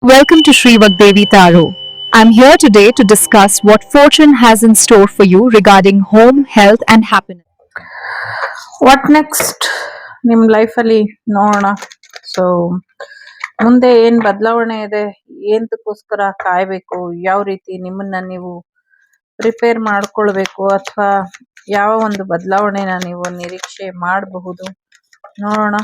Welcome to Sri Vagdevi Taro. I'm here today to discuss what fortune has in store for you regarding home, health, and happiness. What next ನಿಮ್ಮ ಲೈಫಲ್ಲಿ ನೋಡೋಣ. So ಮುಂದೆ ಏನು ಬದಲಾವಣೆ ಇದೆ, ಏನಕ್ಕೋಸ್ಕರ ಕಾಯಬೇಕು, ಯಾವ ರೀತಿ ನಿಮ್ಮನ್ನ ನೀವು ಪ್ರಿಪೇರ್ ಮಾಡ್ಕೊಳ್ಬೇಕು, ಅಥವಾ ಯಾವ ಒಂದು ಬದಲಾವಣೆನ ನೀವು ನಿರೀಕ್ಷೆ ಮಾಡಬಹುದು ನೋಡೋಣ.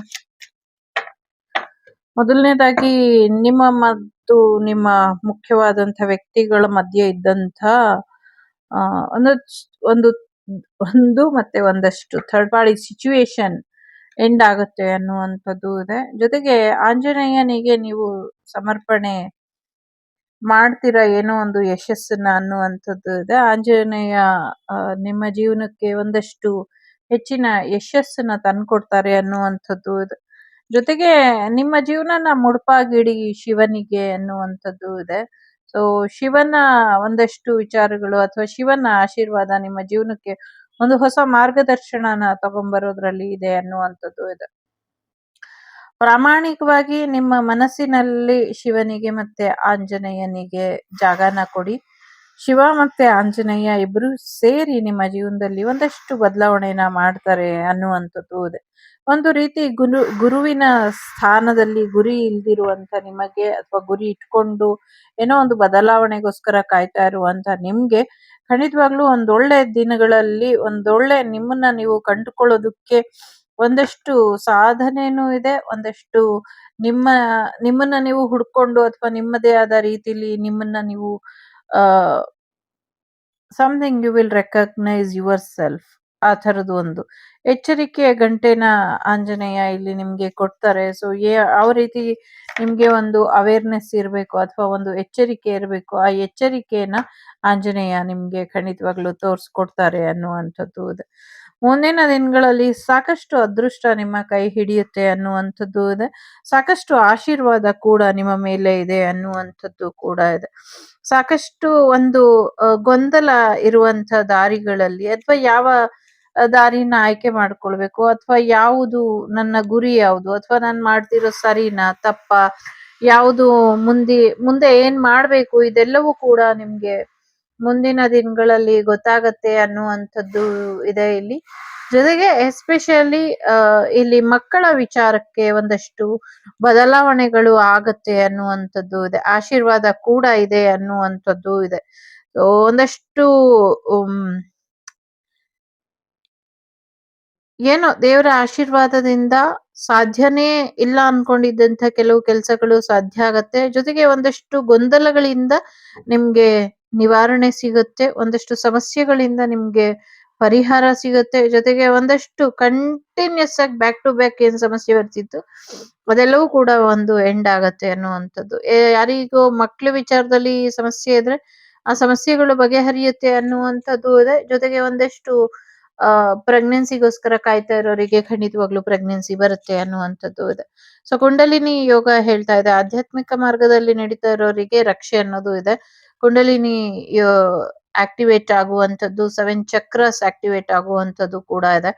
ಮೊದಲನೇದಾಗಿ ನಿಮ್ಮ ಮತ್ತು ನಿಮ್ಮ ಮುಖ್ಯವಾದಂಥ ವ್ಯಕ್ತಿಗಳ ಮಧ್ಯೆ ಇದ್ದಂಥ ಒಂದು ಒಂದು ಒಂದು ಮತ್ತೆ ಒಂದಷ್ಟು ಥರ್ಡ್ ಪಾರ್ಟಿ ಸಿಚುವೇಶನ್ ಎಂಡ್ ಆಗುತ್ತೆ ಅನ್ನುವಂಥದ್ದು ಇದೆ. ಜೊತೆಗೆ ಆಂಜನೇಯನಿಗೆ ನೀವು ಸಮರ್ಪಣೆ ಮಾಡ್ತೀರಾ ಏನೋ ಒಂದು ಯಶಸ್ಸನ್ನ ಅನ್ನುವಂಥದ್ದು ಇದೆ. ಆಂಜನೇಯ ನಿಮ್ಮ ಜೀವನಕ್ಕೆ ಒಂದಷ್ಟು ಹೆಚ್ಚಿನ ಯಶಸ್ಸನ್ನ ತಂದ್ಕೊಡ್ತಾರೆ ಅನ್ನುವಂಥದ್ದು ಇದೆ. ಜೊತೆಗೆ ನಿಮ್ಮ ಜೀವನನ ಮುಡುಪಾಗಿಡಿ ಶಿವನಿಗೆ ಅನ್ನುವಂಥದ್ದು ಇದೆ. ಸೊ ಶಿವನ ಒಂದಷ್ಟು ವಿಚಾರಗಳು ಅಥವಾ ಶಿವನ ಆಶೀರ್ವಾದ ನಿಮ್ಮ ಜೀವನಕ್ಕೆ ಒಂದು ಹೊಸ ಮಾರ್ಗದರ್ಶನನ ತಗೊಂಬರೋದ್ರಲ್ಲಿ ಇದೆ ಅನ್ನುವಂಥದ್ದು ಇದೆ. ಪ್ರಾಮಾಣಿಕವಾಗಿ ನಿಮ್ಮ ಮನಸ್ಸಿನಲ್ಲಿ ಶಿವನಿಗೆ ಮತ್ತೆ ಆಂಜನೇಯನಿಗೆ ಜಾಗನ ಕೊಡಿ. ಶಿವ ಮತ್ತೆ ಆಂಜನೇಯ ಇಬ್ರು ಸೇರಿ ನಿಮ್ಮ ಜೀವನದಲ್ಲಿ ಒಂದಷ್ಟು ಬದಲಾವಣೆನ ಮಾಡ್ತಾರೆ ಅನ್ನುವಂಥದ್ದು ಇದೆ. ಒಂದು ರೀತಿ ಗುರುವಿನ ಸ್ಥಾನದಲ್ಲಿ ಗುರಿ ಇಲ್ದಿರುವಂತ ನಿಮಗೆ, ಅಥವಾ ಗುರಿ ಇಟ್ಕೊಂಡು ಏನೋ ಒಂದು ಬದಲಾವಣೆಗೋಸ್ಕರ ಕಾಯ್ತಾ ಇರುವಂತ ನಿಮ್ಗೆ ಖಂಡಿತವಾಗ್ಲೂ ಒಂದೊಳ್ಳೆ ದಿನಗಳಲ್ಲಿ ಒಂದೊಳ್ಳೆ ನಿಮ್ಮನ್ನ ನೀವು ಕಂಡುಕೊಳ್ಳೋದಕ್ಕೆ ಒಂದಷ್ಟು ಸಾಧನೆನೂ ಇದೆ. ಒಂದಷ್ಟು ನಿಮ್ಮನ್ನ ನೀವು ಹುಡ್ಕೊಂಡು ಅಥವಾ ನಿಮ್ಮದೇ ಆದ ರೀತಿಲಿ ನಿಮ್ಮನ್ನ ನೀವು something you will recognize yourself, ಆ ಥರದ್ದು ಒಂದು ಎಚ್ಚರಿಕೆಯ ಗಂಟೆನ ಆಂಜನೇಯ ಇಲ್ಲಿ ನಿಮ್ಗೆ ಕೊಡ್ತಾರೆ. ಸೊ ಯಾವ ರೀತಿ ನಿಮ್ಗೆ ಒಂದು ಅವೇರ್ನೆಸ್ ಇರಬೇಕು ಅಥವಾ ಒಂದು ಎಚ್ಚರಿಕೆ ಇರಬೇಕು, ಆ ಎಚ್ಚರಿಕೆಯನ್ನ ಆಂಜನೇಯ ನಿಮ್ಗೆ ಖಂಡಿತವಾಗ್ಲೂ ತೋರಿಸ್ಕೊಡ್ತಾರೆ ಅನ್ನುವಂಥದ್ದು ಇದೆ. ಮುಂದಿನ ದಿನಗಳಲ್ಲಿ ಸಾಕಷ್ಟು ಅದೃಷ್ಟ ನಿಮ್ಮ ಕೈ ಹಿಡಿಯುತ್ತೆ ಅನ್ನುವಂಥದ್ದು ಇದೆ. ಸಾಕಷ್ಟು ಆಶೀರ್ವಾದ ಕೂಡ ನಿಮ್ಮ ಮೇಲೆ ಇದೆ ಅನ್ನುವಂಥದ್ದು ಕೂಡ ಇದೆ. ಸಾಕಷ್ಟು ಒಂದು ಗೊಂದಲ ಇರುವಂತ ದಾರಿಗಳಲ್ಲಿ, ಅಥವಾ ಯಾವ ದಾರಿನ ಆಯ್ಕೆ ಮಾಡ್ಕೊಳ್ಬೇಕು, ಅಥವಾ ಯಾವುದು ನನ್ನ ಗುರಿ ಯಾವುದು, ಅಥವಾ ನಾನು ಮಾಡ್ತಿರೋ ಸರಿನಾ ತಪ್ಪ, ಯಾವುದು ಮುಂದೆ ಏನ್ ಮಾಡ್ಬೇಕು, ಇದೆಲ್ಲವೂ ಕೂಡ ನಿಮ್ಗೆ ಮುಂದಿನ ದಿನಗಳಲ್ಲಿ ಗೊತ್ತಾಗತ್ತೆ ಅನ್ನುವಂಥದ್ದು ಇದೆ ಇಲ್ಲಿ. ಜೊತೆಗೆ ಎಸ್ಪೆಷಲಿ ಇಲ್ಲಿ ಮಕ್ಕಳ ವಿಚಾರಕ್ಕೆ ಒಂದಷ್ಟು ಬದಲಾವಣೆಗಳು ಆಗತ್ತೆ ಅನ್ನುವಂಥದ್ದು ಇದೆ. ಆಶೀರ್ವಾದ ಕೂಡ ಇದೆ ಅನ್ನುವಂಥದ್ದು ಇದೆ. ಒಂದಷ್ಟು ಏನೋ ದೇವರ ಆಶೀರ್ವಾದದಿಂದ ಸಾಧ್ಯನೇ ಇಲ್ಲ ಅನ್ಕೊಂಡಿದ್ದಂಥ ಕೆಲವು ಕೆಲಸಗಳು ಸಾಧ್ಯ ಆಗತ್ತೆ. ಜೊತೆಗೆ ಒಂದಷ್ಟು ಗೊಂದಲಗಳಿಂದ ನಿಮ್ಗೆ ನಿವಾರಣೆ ಸಿಗುತ್ತೆ. ಒಂದಷ್ಟು ಸಮಸ್ಯೆಗಳಿಂದ ನಿಮ್ಗೆ ಪರಿಹಾರ ಸಿಗುತ್ತೆ. ಜೊತೆಗೆ ಒಂದಷ್ಟು ಕಂಟಿನ್ಯೂಸ್ ಆಗಿ ಬ್ಯಾಕ್ ಟು ಬ್ಯಾಕ್ ಏನ್ ಸಮಸ್ಯೆ ಬರ್ತಿತ್ತು ಅದೆಲ್ಲವೂ ಕೂಡ ಒಂದು ಎಂಡ್ ಆಗತ್ತೆ ಅನ್ನುವಂಥದ್ದು. ಯಾರಿಗೋ ಮಕ್ಳ ವಿಚಾರದಲ್ಲಿ ಸಮಸ್ಯೆ ಇದ್ರೆ ಆ ಸಮಸ್ಯೆಗಳು ಬಗೆಹರಿಯುತ್ತೆ ಅನ್ನುವಂಥದ್ದು ಇದೆ. ಜೊತೆಗೆ ಒಂದಷ್ಟು ಪ್ರೆಗ್ನೆನ್ಸಿಗೋಸ್ಕರ ಕಾಯ್ತಾ ಇರೋರಿಗೆ ಖಂಡಿತವಾಗ್ಲೂ ಪ್ರೆಗ್ನೆನ್ಸಿ ಬರುತ್ತೆ ಅನ್ನುವಂಥದ್ದು ಇದೆ. ಸೊ ಕುಂಡಲಿನಿ ಯೋಗ ಹೇಳ್ತಾ ಇದೆ, ಆಧ್ಯಾತ್ಮಿಕ ಮಾರ್ಗದಲ್ಲಿ ನಡೀತಾ ಇರೋರಿಗೆ ರಕ್ಷೆ ಅನ್ನೋದು ಇದೆ. ಕುಂಡಲಿನಿ ಆಕ್ಟಿವೇಟ್ ಆಗುವಂಥದ್ದು, 7 ಚಕ್ರಸ್ ಆಕ್ಟಿವೇಟ್ ಆಗುವಂಥದ್ದು ಕೂಡ ಇದೆ.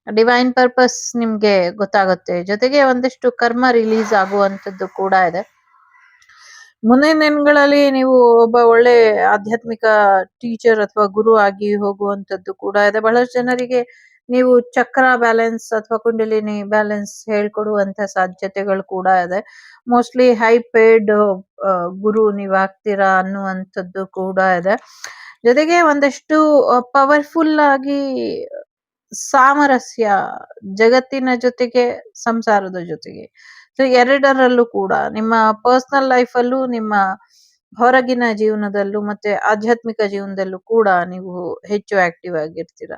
ಡಿವೈನ್ ಪರ್ಪಸ್ ನಿಮ್ಗೆ ಗೊತ್ತಾಗುತ್ತೆ. ಜೊತೆಗೆ ಒಂದಷ್ಟು ಕರ್ಮ ರಿಲೀಸ್ ಆಗುವಂಥದ್ದು ಕೂಡ ಇದೆ. ಮುಂದಿನ ದಿನಗಳಲ್ಲಿ ನೀವು ಒಬ್ಬ ಒಳ್ಳೆ ಆಧ್ಯಾತ್ಮಿಕ ಟೀಚರ್ ಅಥವಾ ಗುರು ಆಗಿ ಹೋಗುವಂಥದ್ದು ಕೂಡ ಇದೆ. ಬಹಳಷ್ಟು ಜನರಿಗೆ ನೀವು ಚಕ್ರ ಬ್ಯಾಲೆನ್ಸ್ ಅಥವಾ ಕುಂಡಲಿನಿ ಬ್ಯಾಲೆನ್ಸ್ ಹೇಳ್ಕೊಡುವಂತ ಸಾಧ್ಯತೆಗಳು ಕೂಡ ಇದೆ. ಮೋಸ್ಟ್ಲಿ ಹೈ ಪೇಯ್ಡ್ ಗುರು ನೀವು ಆಗ್ತೀರಾ ಅನ್ನುವಂಥದ್ದು ಕೂಡ ಇದೆ. ಜೊತೆಗೆ ಒಂದಷ್ಟು ಪವರ್ಫುಲ್ ಆಗಿ ಸಾಮರಸ್ಯ, ಜಗತ್ತಿನ ಜೊತೆಗೆ ಸಂಸಾರದ ಜೊತೆಗೆ, ಸೊ ಎರಡರಲ್ಲೂ ಕೂಡ ನಿಮ್ಮ ಪರ್ಸನಲ್ ಲೈಫ್ ಅಲ್ಲೂ, ನಿಮ್ಮ ಹೊರಗಿನ ಜೀವನದಲ್ಲೂ, ಮತ್ತೆ ಆಧ್ಯಾತ್ಮಿಕ ಜೀವನದಲ್ಲೂ ಕೂಡ ನೀವು ಹೆಚ್ಚು ಆಕ್ಟಿವ್ ಆಗಿರ್ತೀರ.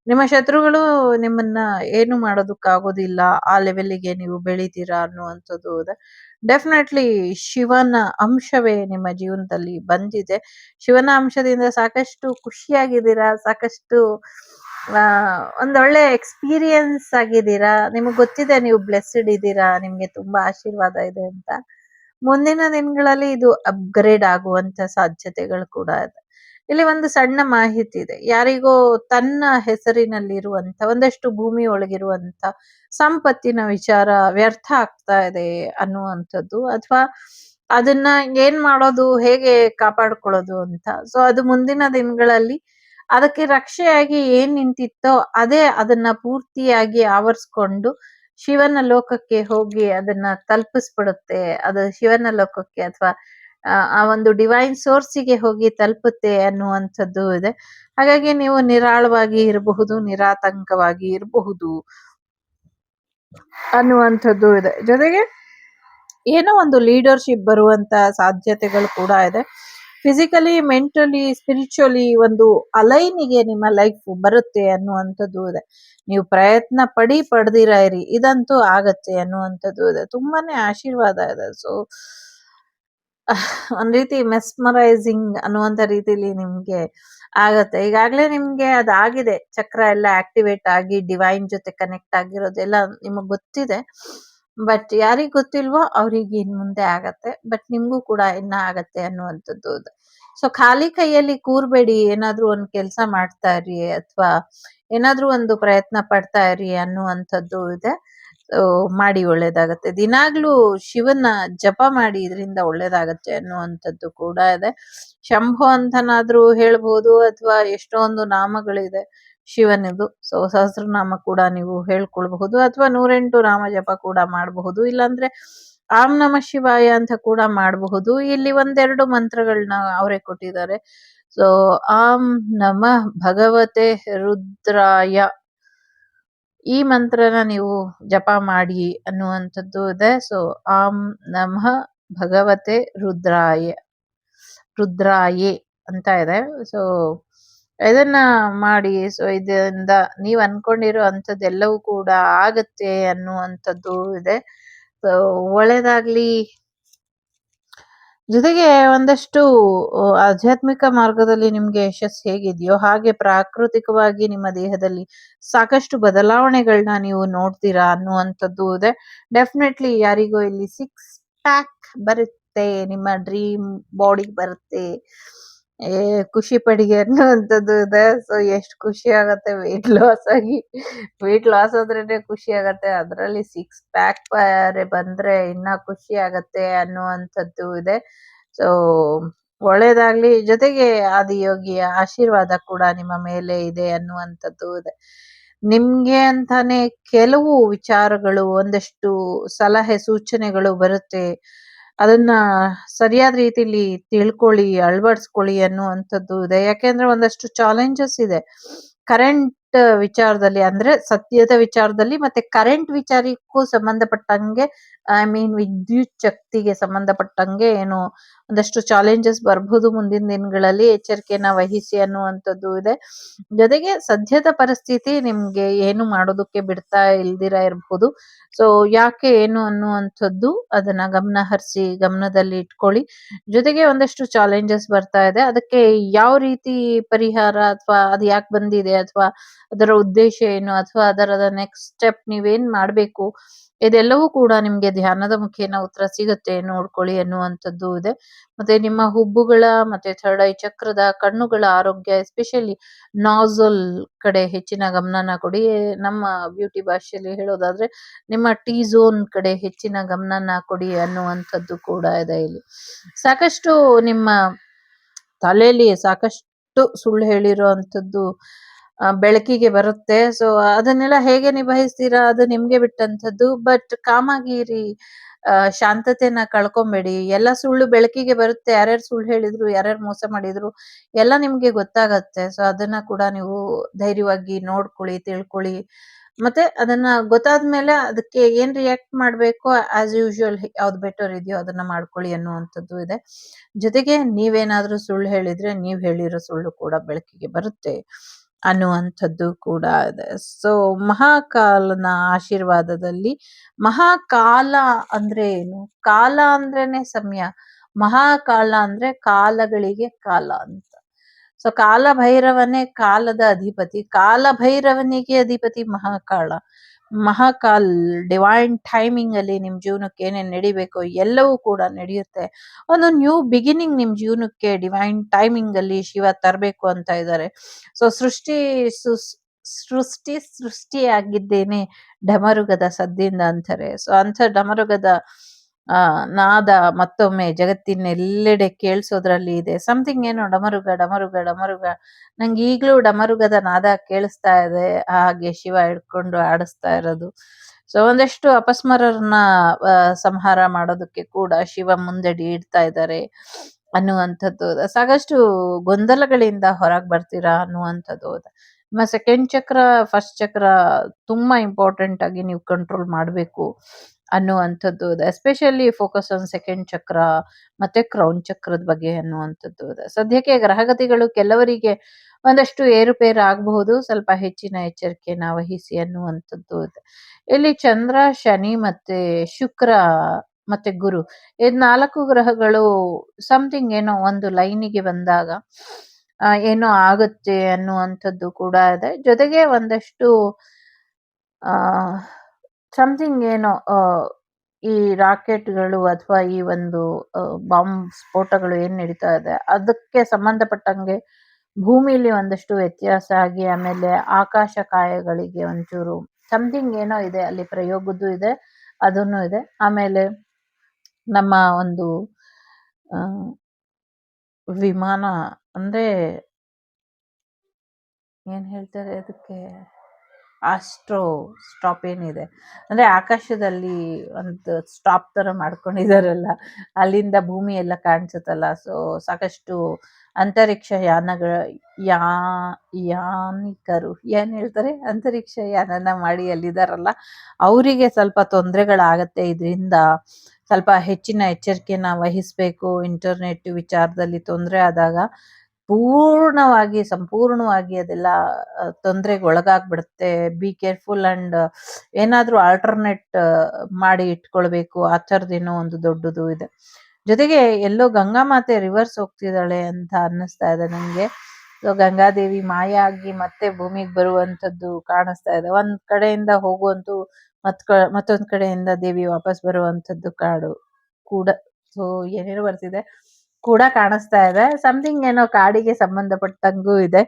ನಿಮ್ಮ ಶತ್ರುಗಳು ನಿಮ್ಮನ್ನ ಏನು ಮಾಡೋದಕ್ಕಾಗೋದಿಲ್ಲ, ಆ ಲೆವೆಲ್ಗೆ ನೀವು ಬೆಳಿತೀರಾ ಅನ್ನುವಂಥದ್ದು ಇದೆ. ಡೆಫಿನೆಟ್ಲಿ ಶಿವನ ಅಂಶವೇ ನಿಮ್ಮ ಜೀವನದಲ್ಲಿ ಬಂದಿದೆ. ಶಿವನ ಅಂಶದಿಂದ ಸಾಕಷ್ಟು ಖುಷಿಯಾಗಿದ್ದೀರಾ, ಸಾಕಷ್ಟು ಒಂದೊಳ್ಳೆ ಎಕ್ಸ್ಪೀರಿಯನ್ಸ್ ಆಗಿದ್ದೀರಾ. ನಿಮಗ್ ಗೊತ್ತಿದೆ ನೀವು ಬ್ಲೆಸ್ಡ್ ಇದ್ದೀರಾ, ನಿಮ್ಗೆ ತುಂಬಾ ಆಶೀರ್ವಾದ ಇದೆ ಅಂತ. ಮುಂದಿನ ದಿನಗಳಲ್ಲಿ ಇದು ಅಪ್ಗ್ರೇಡ್ ಆಗುವಂತ ಸಾಧ್ಯತೆಗಳು ಕೂಡ ಇದೆ. ಇಲ್ಲಿ ಒಂದು ಸಣ್ಣ ಮಾಹಿತಿ ಇದೆ. ಯಾರಿಗೋ ತನ್ನ ಹೆಸರಿನಲ್ಲಿರುವಂತ ಒಂದಷ್ಟು ಭೂಮಿ ಒಳಗಿರುವಂತ ಸಂಪತ್ತಿನ ವಿಚಾರ ವ್ಯರ್ಥ ಆಗ್ತಾ ಇದೆ ಅನ್ನುವಂಥದ್ದು, ಅಥವಾ ಅದನ್ನ ಏನ್ ಮಾಡೋದು? ಹೇಗೆ ಕಾಪಾಡ್ಕೊಳ್ಳೋದು ಅಂತ. ಸೊ ಅದು ಮುಂದಿನ ದಿನಗಳಲ್ಲಿ ಅದಕ್ಕೆ ರಕ್ಷೆಯಾಗಿ ಏನ್ ನಿಂತಿತ್ತೋ ಅದೇ ಅದನ್ನ ಪೂರ್ತಿಯಾಗಿ ಆವರಿಸ್ಕೊಂಡು ಶಿವನ ಲೋಕಕ್ಕೆ ಹೋಗಿ ಅದನ್ನ ತಲುಪಿಸ್ಬಿಡುತ್ತೆ. ಅದು ಶಿವನ ಲೋಕಕ್ಕೆ ಅಥವಾ ಆ ಒಂದು ಡಿವೈನ್ ಸೋರ್ಸಿಗೆ ಹೋಗಿ ತಲುಪುತ್ತೆ ಅನ್ನುವಂಥದ್ದು ಇದೆ. ಹಾಗಾಗಿ ನೀವು ನಿರಾಳವಾಗಿ ಇರಬಹುದು, ನಿರಾತಂಕವಾಗಿ ಇರಬಹುದು ಅನ್ನುವಂಥದ್ದು ಇದೆ. ಜೊತೆಗೆ ಏನೋ ಒಂದು ಲೀಡರ್‌ಶಿಪ್ ಬರುವಂತ ಸಾಧ್ಯತೆಗಳು ಕೂಡ ಇದೆ. ಫಿಸಿಕಲಿ, ಮೆಂಟಲಿ, ಸ್ಪಿರಿಚುವಲಿ ಒಂದು ಅಲೈನಿಗೆ ನಿಮ್ಮ ಲೈಫ್ ಬರುತ್ತೆ ಅನ್ನುವಂಥದ್ದು ಇದೆ. ನೀವು ಪ್ರಯತ್ನ ಪಡ್ದಿರ ಇರಿ. ಇದಂತೂ ಆಗತ್ತೆ ಅನ್ನುವಂಥದ್ದು ಇದೆ. ತುಂಬಾನೇ ಆಶೀರ್ವಾದ ಇದೆ. ಸೊ ಒಂದ್ ರೀತಿ ಮೆಸ್ಮರೈಸಿಂಗ್ ಅನ್ನುವಂಥ ರೀತಿಲಿ ನಿಮ್ಗೆ ಆಗತ್ತೆ. ಈಗಾಗ್ಲೇ ನಿಮ್ಗೆ ಅದಾಗಿದೆ. ಚಕ್ರ ಎಲ್ಲ ಆಕ್ಟಿವೇಟ್ ಆಗಿ ಡಿವೈನ್ ಜೊತೆ ಕನೆಕ್ಟ್ ಆಗಿರೋದೆಲ್ಲ ನಿಮಗ್ ಗೊತ್ತಿದೆ. ಬಟ್ ಯಾರಿಗ್ ಗೊತ್ತಿಲ್ವೋ ಅವ್ರಿಗೆ ಇನ್ ಮುಂದೆ ಆಗತ್ತೆ. ಬಟ್ ನಿಮ್ಗೂ ಕೂಡ ಇನ್ನ ಆಗತ್ತೆ ಅನ್ನುವಂಥದ್ದು ಇದೆ. ಸೊ ಖಾಲಿ ಕೈಯಲ್ಲಿ ಕೂರ್ಬೇಡಿ. ಏನಾದ್ರೂ ಒಂದ್ ಕೆಲ್ಸ ಮಾಡ್ತಾ ಇರಿ ಅಥವಾ ಏನಾದ್ರೂ ಒಂದು ಪ್ರಯತ್ನ ಪಡ್ತಾ ಇರಿ ಅನ್ನುವಂಥದ್ದು ಇದೆ. ಮಾಡಿ ಒಳ್ಳೇದಾಗತ್ತೆ. ದಿನಾಗ್ಲೂ ಶಿವನ ಜಪ ಮಾಡಿ ಇದರಿಂದ ಒಳ್ಳೇದಾಗತ್ತೆ ಅನ್ನುವಂಥದ್ದು ಕೂಡ ಇದೆ. ಶಂಭು ಅಂತನಾದ್ರೂ ಹೇಳ್ಬೋದು ಅಥವಾ ಎಷ್ಟೊಂದು ನಾಮಗಳಿದೆ ಶಿವನದು. ಸೊ ಸಹಸ್ರನಾಮ ಕೂಡ ನೀವು ಹೇಳ್ಕೊಳ್ಬಹುದು ಅಥವಾ 108 ನಾಮ ಜಪ ಕೂಡ ಮಾಡಬಹುದು. ಇಲ್ಲಾಂದ್ರೆ ಆಂ ನಮಃ ಶಿವಾಯ ಅಂತ ಕೂಡ ಮಾಡಬಹುದು. ಇಲ್ಲಿ ಒಂದೆರಡು ಮಂತ್ರಗಳನ್ನ ಅವರೇ ಕೊಟ್ಟಿದ್ದಾರೆ. ಸೊ ಆಂ ನಮಃ ಭಗವತೆ ರುದ್ರಾಯ ಈ ಮಂತ್ರನ ನೀವು ಜಪ ಮಾಡಿ ಅನ್ನುವಂಥದ್ದು ಇದೆ. ಸೊ ಆಂ ನಮಃ ಭಗವತೆ ರುದ್ರಾಯೇ ಅಂತ ಇದೆ. ಸೊ ಇದನ್ನ ಮಾಡಿ. ಸೊ ಇದರಿಂದ ನೀವ್ ಅನ್ಕೊಂಡಿರೋ ಅಂಥದ್ದೆಲ್ಲವೂ ಕೂಡ ಆಗತ್ತೆ ಅನ್ನುವಂಥದ್ದು ಇದೆ. ಸೊ ಒಳ್ಳೇದಾಗ್ಲಿ. ಜೊತೆಗೆ ಒಂದಷ್ಟು ಆಧ್ಯಾತ್ಮಿಕ ಮಾರ್ಗದಲ್ಲಿ ನಿಮ್ಗೆ ಯಶಸ್ಸು ಹೇಗಿದೆಯೋ ಹಾಗೆ ಪ್ರಾಕೃತಿಕವಾಗಿ ನಿಮ್ಮ ದೇಹದಲ್ಲಿ ಸಾಕಷ್ಟು ಬದಲಾವಣೆಗಳನ್ನ ನೀವು ನೋಡ್ತೀರಾ ಅನ್ನುವಂಥದ್ದು ಇದೆ. ಡೆಫಿನೆಟ್ಲಿ ಯಾರಿಗೋ ಇಲ್ಲಿ 6 ಪ್ಯಾಕ್ ಬರುತ್ತೆ, ನಿಮ್ಮ ಡ್ರೀಮ್ ಬಾಡಿ ಬರುತ್ತೆ. ಖುಷಿ ಪಡಿ ಅನ್ನುವಂಥದ್ದು ಇದೆ. ಸೊ ಎಷ್ಟು ಖುಷಿ ಆಗತ್ತೆ ವೆಯ್ಟ್ ಲಾಸ್ ಆಗಿ. ವೆಯ್ಟ್ ಲಾಸ್ ಆದ್ರೇನೆ ಖುಷಿ ಆಗತ್ತೆ. ಅದರಲ್ಲಿ 6 ಪ್ಯಾಕ್ ಬೇರೆ ಬಂದ್ರೆ ಇನ್ನ ಖುಷಿ ಆಗತ್ತೆ ಅನ್ನುವಂಥದ್ದು ಇದೆ. ಸೊ ಒಳ್ಳೇದಾಗ್ಲಿ. ಜೊತೆಗೆ ಆದಿಯೋಗಿಯ ಆಶೀರ್ವಾದ ಕೂಡ ನಿಮ್ಮ ಮೇಲೆ ಇದೆ ಅನ್ನುವಂಥದ್ದು ಇದೆ. ನಿಮ್ಗೆ ಅಂತಾನೆ ಕೆಲವು ವಿಚಾರಗಳು, ಒಂದಷ್ಟು ಸಲಹೆ ಸೂಚನೆಗಳು ಬರುತ್ತೆ. ಅದನ್ನ ಸರಿಯಾದ ರೀತಿಲಿ ತಿಳ್ಕೊಳ್ಳಿ, ಅಳವಡಿಸ್ಕೊಳ್ಳಿ ಅನ್ನುವಂಥದ್ದು ಇದೆ. ಯಾಕೆಂದ್ರೆ ಒಂದಷ್ಟು ಚಾಲೆಂಜಸ್ ಇದೆ ಕರೆಂಟ್ ವಿಚಾರದಲ್ಲಿ, ಅಂದ್ರೆ ಸತ್ಯದ ವಿಚಾರದಲ್ಲಿ ಮತ್ತೆ ಕರೆಂಟ್ ವಿಚಾರಕ್ಕೂ ಸಂಬಂಧಪಟ್ಟಂಗೆ, ಐ ಮೀನ್ ವಿದ್ಯುತ್ ಶಕ್ತಿಗೆ ಸಂಬಂಧಪಟ್ಟಂಗೆ ಏನೋ ಒಂದಷ್ಟು ಚಾಲೆಂಜಸ್ ಬರ್ಬಹುದು ಮುಂದಿನ ದಿನಗಳಲ್ಲಿ. ಎಚ್ಚರಿಕೆನ ವಹಿಸಿ ಅನ್ನುವಂಥದ್ದು ಇದೆ. ಜೊತೆಗೆ ಸದ್ಯದ ಪರಿಸ್ಥಿತಿ ನಿಮ್ಗೆ ಏನು ಮಾಡೋದಕ್ಕೆ ಬಿಡ್ತಾ ಇಲ್ದಿರ ಇರ್ಬೋದು. ಸೊ ಯಾಕೆ ಏನು ಅನ್ನುವಂಥದ್ದು ಅದನ್ನ ಗಮನ ಹರಿಸಿ ಗಮನದಲ್ಲಿ ಇಟ್ಕೊಳ್ಳಿ. ಜೊತೆಗೆ ಒಂದಷ್ಟು ಚಾಲೆಂಜಸ್ ಬರ್ತಾ ಇದೆ. ಅದಕ್ಕೆ ಯಾವ ರೀತಿ ಪರಿಹಾರ ಅಥವಾ ಅದು ಯಾಕೆ ಬಂದಿದೆ ಅಥವಾ ಅದರ ಉದ್ದೇಶ ಏನು ಅಥವಾ ಅದರದ ನೆಕ್ಸ್ಟ್ ಸ್ಟೆಪ್ ನೀವೇನ್ ಮಾಡ್ಬೇಕು, ಇದೆಲ್ಲವೂ ಕೂಡ ನಿಮ್ಗೆ ಧ್ಯಾನದ ಮುಖೇನ ಉತ್ತರ ಸಿಗುತ್ತೆ ನೋಡ್ಕೊಳ್ಳಿ ಅನ್ನುವಂಥದ್ದು ಇದೆ. ಮತ್ತೆ ನಿಮ್ಮ ಹುಬ್ಬುಗಳ ಮತ್ತೆ ಥರ್ಡ್ ಐ ಚಕ್ರದ ಕಣ್ಣುಗಳ ಆರೋಗ್ಯ, ಎಸ್ಪೆಷಲಿ ನಾಸಲ್ ಕಡೆ ಹೆಚ್ಚಿನ ಗಮನನ ಕೊಡಿ. ನಮ್ಮ ಬ್ಯೂಟಿ ಭಾಷೆಯಲ್ಲಿ ಹೇಳೋದಾದ್ರೆ ನಿಮ್ಮ ಟಿ ಝೋನ್ ಕಡೆ ಹೆಚ್ಚಿನ ಗಮನನ ಕೊಡಿ ಅನ್ನುವಂಥದ್ದು ಕೂಡ ಇದೆ. ಇಲ್ಲಿ ಸಾಕಷ್ಟು ನಿಮ್ಮ ತಲೆಯಲ್ಲಿ ಸಾಕಷ್ಟು ಸುಳ್ಳು ಹೇಳಿರೋ ಅಂಥದ್ದು ಬೆಳಕಿಗೆ ಬರುತ್ತೆ. ಸೊ ಅದನ್ನೆಲ್ಲ ಹೇಗೆ ನಿಭಾಯಿಸ್ತೀರಾ ಅದು ನಿಮ್ಗೆ ಬಿಟ್ಟಂಥದ್ದು. ಬಟ್ ಕಾಮಾಗಿರಿ, ಶಾಂತತೆನ ಕಳ್ಕೊಂಬೇಡಿ. ಎಲ್ಲ ಸುಳ್ಳು ಬೆಳಕಿಗೆ ಬರುತ್ತೆ. ಯಾರ್ಯಾರು ಸುಳ್ಳು ಹೇಳಿದ್ರು, ಯಾರ್ಯಾರು ಮೋಸ ಮಾಡಿದ್ರು ಎಲ್ಲ ನಿಮ್ಗೆ ಗೊತ್ತಾಗತ್ತೆ. ಸೊ ಅದನ್ನ ಕೂಡ ನೀವು ಧೈರ್ಯವಾಗಿ ನೋಡ್ಕೊಳ್ಳಿ, ತಿಳ್ಕೊಳ್ಳಿ. ಮತ್ತೆ ಅದನ್ನ ಗೊತ್ತಾದ್ಮೇಲೆ ಅದಕ್ಕೆ ಏನ್ ರಿಯಾಕ್ಟ್ ಮಾಡ್ಬೇಕೋ ಆಸ್ ಯೂಶುವಲ್ ಯಾವ್ದು ಬೆಟರ್ ಇದೆಯೋ ಅದನ್ನ ಮಾಡ್ಕೊಳ್ಳಿ ಅನ್ನುವಂಥದ್ದು ಇದೆ. ಜೊತೆಗೆ ನೀವೇನಾದ್ರೂ ಸುಳ್ಳು ಹೇಳಿದ್ರೆ ನೀವ್ ಹೇಳಿರೋ ಸುಳ್ಳು ಕೂಡ ಬೆಳಕಿಗೆ ಬರುತ್ತೆ ಅನ್ನುವಂಥದ್ದು ಕೂಡ ಇದೆ. ಸೊ ಮಹಾಕಾಲನ ಆಶೀರ್ವಾದದಲ್ಲಿ, ಮಹಾಕಾಲ ಅಂದ್ರೆ ಏನು? ಕಾಲ ಅಂದ್ರೇನೆ ಸಮಯ. ಮಹಾಕಾಲ ಅಂದ್ರೆ ಕಾಲಗಳಿಗೆ ಕಾಲ ಅಂತ. ಸೊ ಕಾಲ ಭೈರವನೇ ಕಾಲದ ಅಧಿಪತಿ. ಕಾಲ ಭೈರವನಿಗೆ ಅಧಿಪತಿ ಮಹಾಕಾಳ. ಮಹಾಕಾಲ್ ಡಿವೈನ್ ಟೈಮಿಂಗ್ ಅಲ್ಲಿ ನಿಮ್ ಜೀವನಕ್ಕೆ ಏನೇನ್ ನಡಿಬೇಕೋ ಎಲ್ಲವೂ ಕೂಡ ನಡೆಯುತ್ತೆ. ಒಂದು ನ್ಯೂ ಬಿಗಿನಿಂಗ್ ನಿಮ್ ಜೀವನಕ್ಕೆ ಡಿವೈನ್ ಟೈಮಿಂಗ್ ಅಲ್ಲಿ ಶಿವ ತರಬೇಕು ಅಂತ ಇದ್ದಾರೆ. ಸೊ ಸೃಷ್ಟಿಯಾಗಿದ್ದೇನೆ ಢಮರುಗದ ಸದ್ದಿಂದ ಅಂತಾರೆ. ಸೊ ಅಂಥ ಢಮರುಗದ ನಾದ ಮತ್ತೊಮ್ಮೆ ಜಗತ್ತಿನೆಲ್ಲೆಡೆ ಕೇಳಿಸೋದ್ರಲ್ಲಿ ಇದೆ. ಸಮಥಿಂಗ್ ಏನೋ ಡಮರುಗ ಡಮರುಗ ಡಮರುಗ ನಂಗೆ ಈಗ್ಲೂ ಡಮರುಗದ ನಾದ ಕೇಳಿಸ್ತಾ ಇದೆ. ಹಾಗೆ ಶಿವ ಹಿಡ್ಕೊಂಡು ಆಡಿಸ್ತಾ ಇರೋದು. ಸೊ ಒಂದಷ್ಟು ಅಪಸ್ಮರರನ್ನ ಸಂಹಾರ ಮಾಡೋದಕ್ಕೆ ಕೂಡ ಶಿವ ಮುಂದಡಿ ಇಡ್ತಾ ಇದ್ದಾರೆ ಅನ್ನುವಂಥದ್ದು. ಸಾಕಷ್ಟು ಗೊಂದಲಗಳಿಂದ ಹೊರಗೆ ಬರ್ತೀರಾ ಅನ್ನುವಂಥದ್ದು. ನಿಮ್ಮ ಸೆಕೆಂಡ್ ಚಕ್ರ, ಫಸ್ಟ್ ಚಕ್ರ ತುಂಬಾ ಇಂಪಾರ್ಟೆಂಟ್ ಆಗಿ ನೀವು ಕಂಟ್ರೋಲ್ ಮಾಡಬೇಕು ಅನ್ನುವಂಥದ್ದು ಇದೆ. ಎಸ್ಪೆಷಲಿ ಫೋಕಸ್ ಆನ್ ಸೆಕೆಂಡ್ ಚಕ್ರ ಮತ್ತೆ ಕ್ರೌನ್ ಚಕ್ರದ ಬಗ್ಗೆ ಅನ್ನುವಂಥದ್ದು ಇದೆ. ಸದ್ಯಕ್ಕೆ ಗ್ರಹಗತಿಗಳು ಕೆಲವರಿಗೆ ಒಂದಷ್ಟು ಏರುಪೇರು ಆಗಬಹುದು. ಸ್ವಲ್ಪ ಹೆಚ್ಚಿನ ಎಚ್ಚರಿಕೆನ ವಹಿಸಿ ಅನ್ನುವಂಥದ್ದು ಇದೆ. ಇಲ್ಲಿ ಚಂದ್ರ, ಶನಿ ಮತ್ತೆ ಶುಕ್ರ ಮತ್ತೆ ಗುರು, ಇದ್ 4 ಗ್ರಹಗಳು ಸಮಥಿಂಗ್ ಏನೋ ಒಂದು ಲೈನಿಗೆ ಬಂದಾಗ ಏನೋ ಆಗುತ್ತೆ ಅನ್ನುವಂಥದ್ದು ಕೂಡ ಇದೆ. ಜೊತೆಗೆ ಒಂದಷ್ಟು ಆ ಸಮಥಿಂಗ್ ಏನೋ ಈ ರಾಕೆಟ್‌ಗಳು ಅಥವಾ ಈ ಒಂದು ಬಾಂಬ್ ಸ್ಫೋಟಗಳು ಏನ್ ನಡೀತಾ ಇದೆ, ಅದಕ್ಕೆ ಸಂಬಂಧಪಟ್ಟಂಗೆ ಭೂಮಿಲಿ ಒಂದಷ್ಟು ವ್ಯತ್ಯಾಸ ಆಗಿ, ಆಮೇಲೆ ಆಕಾಶ ಕಾಯಗಳಿಗೆ ಒಂಚೂರು ಸಮಥಿಂಗ್ ಏನೋ ಇದೆ ಅಲ್ಲಿ, ಪ್ರಯೋಗದ್ದು ಇದೆ, ಅದನ್ನು ಇದೆ. ಆಮೇಲೆ ನಮ್ಮ ಒಂದು ಆ ವಿಮಾನ ಅಂದ್ರೆ ಏನ್ ಹೇಳ್ತಾರೆ ಅದಕ್ಕೆ, ಆಸ್ಟ್ರೋ ಸ್ಟಾಪ್ ಏನಿದೆ ಅಂದ್ರೆ ಆಕಾಶದಲ್ಲಿ ಒಂದು ಸ್ಟಾಪ್ ತರ ಮಾಡ್ಕೊಂಡಿದಾರಲ್ಲ, ಅಲ್ಲಿಂದ ಭೂಮಿ ಎಲ್ಲ ಕಾಣಿಸುತ್ತಲ್ಲ. ಸೊ ಸಾಕಷ್ಟು ಅಂತರಿಕ್ಷ ಯಾನಗಳ ಯಾ ಯಾನಿಕರು ಏನ್ ಹೇಳ್ತಾರೆ, ಅಂತರಿಕ್ಷ ಯಾನನ ಮಾಡಿ ಅಲ್ಲಿದಾರಲ್ಲ, ಅವರಿಗೆ ಸ್ವಲ್ಪ ತೊಂದರೆಗಳಾಗತ್ತೆ. ಇದರಿಂದ ಸ್ವಲ್ಪ ಹೆಚ್ಚಿನ ಎಚ್ಚರಿಕೆನ ವಹಿಸ್ಬೇಕು. ಇಂಟರ್ನೆಟ್ ವಿಚಾರದಲ್ಲಿ ತೊಂದರೆ ಆದಾಗ ಸಂಪೂರ್ಣವಾಗಿ ಅದೆಲ್ಲ ತೊಂದರೆಗೆ ಒಳಗಾಗ್ಬಿಡುತ್ತೆ. ಬಿ ಕೇರ್ಫುಲ್ ಅಂಡ್ ಏನಾದ್ರೂ ಆಲ್ಟರ್ನೇಟ್ ಮಾಡಿ ಇಟ್ಕೊಳ್ಬೇಕು. ಆ ಥರದ್ದೇನೋ ಒಂದು ದೊಡ್ಡದು ಇದೆ. ಜೊತೆಗೆ ಎಲ್ಲೋ ಗಂಗಾ ಮಾತೆ ರಿವರ್ಸ್ ಹೋಗ್ತಿದ್ದಾಳೆ ಅಂತ ಅನ್ನಿಸ್ತಾ ಇದೆ ನಂಗೆ. ಸೊ ಗಂಗಾದೇವಿ ಮಾಯ ಆಗಿ ಮತ್ತೆ ಭೂಮಿಗೆ ಬರುವಂತದ್ದು ಕಾಣಿಸ್ತಾ ಇದೆ. ಒಂದ್ ಕಡೆಯಿಂದ ಹೋಗುವಂತೂ ಮತ್ತೊಂದ್ ಕಡೆಯಿಂದ ದೇವಿ ವಾಪಸ್ ಬರುವಂತದ್ದು ಕಾಡು ಕೂಡ, ಸೊ ಏನೇನೋ ಬರ್ತಿದೆ ಕೂಡ ಕಾಣಿಸ್ತಾ ಇದೆ. ಸಮಥಿಂಗ್ ಏನೋ ಕಾಡಿಗೆ ಸಂಬಂಧಪಟ್ಟಂಗೂ ಇದೆ.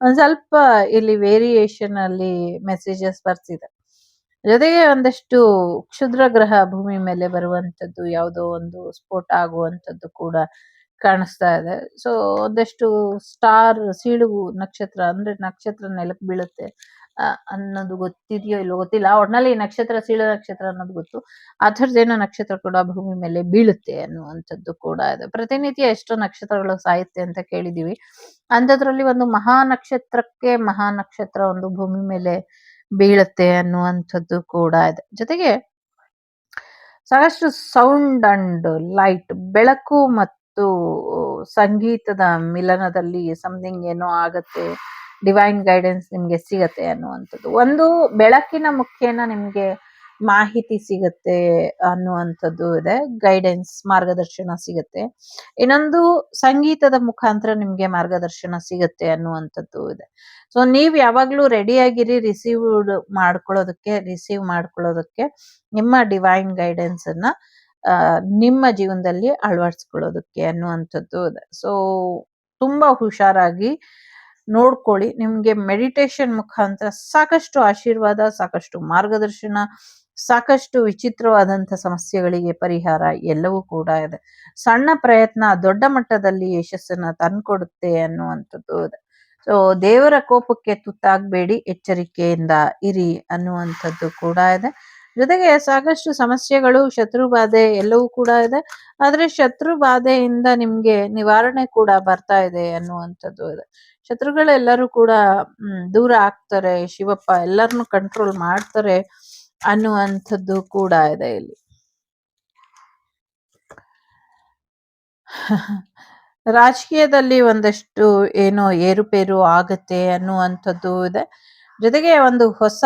ಒಂದ್ ಸ್ವಲ್ಪ ಇಲ್ಲಿ ವೇರಿಯೇಷನ್ ಅಲ್ಲಿ ಮೆಸೇಜಸ್ ಬರ್ತಿದೆ. ಜೊತೆಗೆ ಒಂದಷ್ಟು ಕ್ಷುದ್ರ ಗ್ರಹ ಭೂಮಿ ಮೇಲೆ ಬರುವಂತದ್ದು, ಯಾವುದೋ ಒಂದು ಸ್ಫೋಟ ಆಗುವಂತದ್ದು ಕೂಡ ಕಾಣಿಸ್ತಾ ಇದೆ. ಸೊ ಒಂದಷ್ಟು ಸೀಳುವು ನಕ್ಷತ್ರ ಅಂದ್ರೆ ನಕ್ಷತ್ರ ನೆಲಕ್ಕೆ ಬೀಳುತ್ತೆ ಅನ್ನೋದು ಗೊತ್ತಿದೆಯೋ ಇಲ್ಲೋ ಗೊತ್ತಿಲ್ಲ. ಒಟ್ನಲ್ಲಿ ನಕ್ಷತ್ರ ಸೀಳು ನಕ್ಷತ್ರ ಅನ್ನೋದು ಗೊತ್ತು. ಆ ಥರದ್ದೇನೋ ನಕ್ಷತ್ರ ಕೂಡ ಭೂಮಿ ಮೇಲೆ ಬೀಳುತ್ತೆ ಅನ್ನುವಂಥದ್ದು ಕೂಡ ಇದೆ. ಪ್ರತಿನಿತ್ಯ ಎಷ್ಟೋ ನಕ್ಷತ್ರಗಳು ಸಾಯುತ್ತೆ ಅಂತ ಕೇಳಿದೀವಿ. ಅಂಥದ್ರಲ್ಲಿ ಒಂದು ಮಹಾ ನಕ್ಷತ್ರ ಒಂದು ಭೂಮಿ ಮೇಲೆ ಬೀಳುತ್ತೆ ಅನ್ನುವಂಥದ್ದು ಕೂಡ ಇದೆ. ಜೊತೆಗೆ ಸಾಕಷ್ಟು ಸೌಂಡ್ ಅಂಡ್ ಲೈಟ್, ಬೆಳಕು ಮತ್ತು ಸಂಗೀತದ ಮಿಲನದಲ್ಲಿ ಸಮಥಿಂಗ್ ಏನೋ ಆಗತ್ತೆ. ಡಿವೈನ್ ಗೈಡೆನ್ಸ್ ನಿಮ್ಗೆ ಸಿಗತ್ತೆ ಅನ್ನುವಂಥದ್ದು. ಒಂದು ಬೆಳಕಿನ ಮುಖೇನ ನಿಮ್ಗೆ ಮಾಹಿತಿ ಸಿಗತ್ತೆ ಅನ್ನುವಂಥದ್ದು ಇದೆ. ಗೈಡೆನ್ಸ್, ಮಾರ್ಗದರ್ಶನ ಸಿಗತ್ತೆ. ಇನ್ನೊಂದು ಸಂಗೀತದ ಮುಖಾಂತರ ನಿಮ್ಗೆ ಮಾರ್ಗದರ್ಶನ ಸಿಗತ್ತೆ ಅನ್ನುವಂಥದ್ದು ಇದೆ. ಸೊ ನೀವ್ ಯಾವಾಗ್ಲೂ ರೆಡಿ ಆಗಿರಿ ರಿಸೀವ್ ಮಾಡ್ಕೊಳ್ಳೋದಕ್ಕೆ ನಿಮ್ಮ ಡಿವೈನ್ ಗೈಡೆನ್ಸ್ ಅನ್ನ ನಿಮ್ಮ ಜೀವನದಲ್ಲಿ ಅಳವಡಿಸ್ಕೊಳ್ಳೋದಕ್ಕೆ ಅನ್ನುವಂಥದ್ದು ಇದೆ. ಸೊ ತುಂಬಾ ಹುಷಾರಾಗಿ ನೋಡ್ಕೊಳ್ಳಿ. ನಿಮ್ಗೆ ಮೆಡಿಟೇಷನ್ ಮುಖಾಂತರ ಸಾಕಷ್ಟು ಆಶೀರ್ವಾದ, ಸಾಕಷ್ಟು ಮಾರ್ಗದರ್ಶನ, ಸಾಕಷ್ಟು ವಿಚಿತ್ರವಾದಂಥ ಸಮಸ್ಯೆಗಳಿಗೆ ಪರಿಹಾರ ಎಲ್ಲವೂ ಕೂಡ ಇದೆ. ಸಣ್ಣ ಪ್ರಯತ್ನ ದೊಡ್ಡ ಮಟ್ಟದಲ್ಲಿ ಯಶಸ್ಸನ್ನ ತಂದ್ಕೊಡುತ್ತೆ ಅನ್ನುವಂಥದ್ದು ಇದೆ. ಸೊ ದೇವರ ಕೋಪಕ್ಕೆ ತುತ್ತಾಗಬೇಡಿ, ಎಚ್ಚರಿಕೆಯಿಂದ ಇರಿ ಅನ್ನುವಂಥದ್ದು ಕೂಡ ಇದೆ. ಜೊತೆಗೆ ಸಾಕಷ್ಟು ಸಮಸ್ಯೆಗಳು, ಶತ್ರು ಬಾಧೆ ಎಲ್ಲವೂ ಕೂಡ ಇದೆ. ಆದ್ರೆ ಶತ್ರು ಬಾಧೆಯಿಂದ ನಿಮ್ಗೆ ನಿವಾರಣೆ ಕೂಡ ಬರ್ತಾ ಇದೆ ಅನ್ನುವಂಥದ್ದು ಇದೆ. ಶತ್ರುಗಳೆಲ್ಲರೂ ಕೂಡ ದೂರ ಆಗ್ತಾರೆ, ಶಿವಪ್ಪ ಎಲ್ಲರನ್ನು ಕಂಟ್ರೋಲ್ ಮಾಡ್ತಾರೆ ಅನ್ನುವಂಥದ್ದು ಕೂಡ ಇದೆ ಇಲ್ಲಿ. ರಾಜಕೀಯದಲ್ಲಿ ಒಂದಷ್ಟು ಏನೋ ಏರುಪೇರು ಆಗತ್ತೆ ಅನ್ನುವಂಥದ್ದು ಇದೆ. ಜೊತೆಗೆ ಒಂದು ಹೊಸ